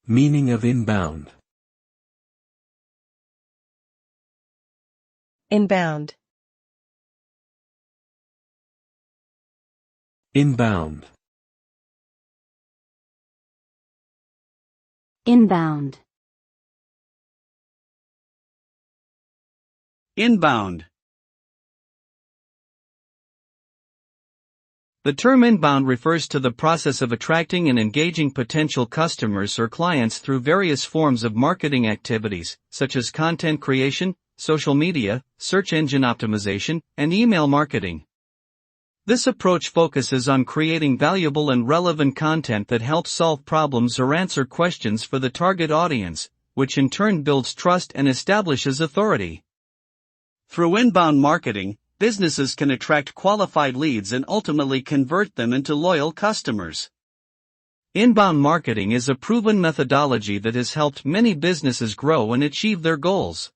Meaning of inbound. Inbound. Inbound. Inbound. Inbound. The term inbound refers to the process of attracting and engaging potential customers or clients through various forms of marketing activities, such as content creation, social media, search engine optimization, and email marketing. This approach focuses on creating valuable and relevant content that helps solve problems or answer questions for the target audience, which in turn builds trust and establishes authority. Through inbound marketing, businesses can attract qualified leads and ultimately convert them into loyal customers. Inbound marketing is a proven methodology that has helped many businesses grow and achieve their goals.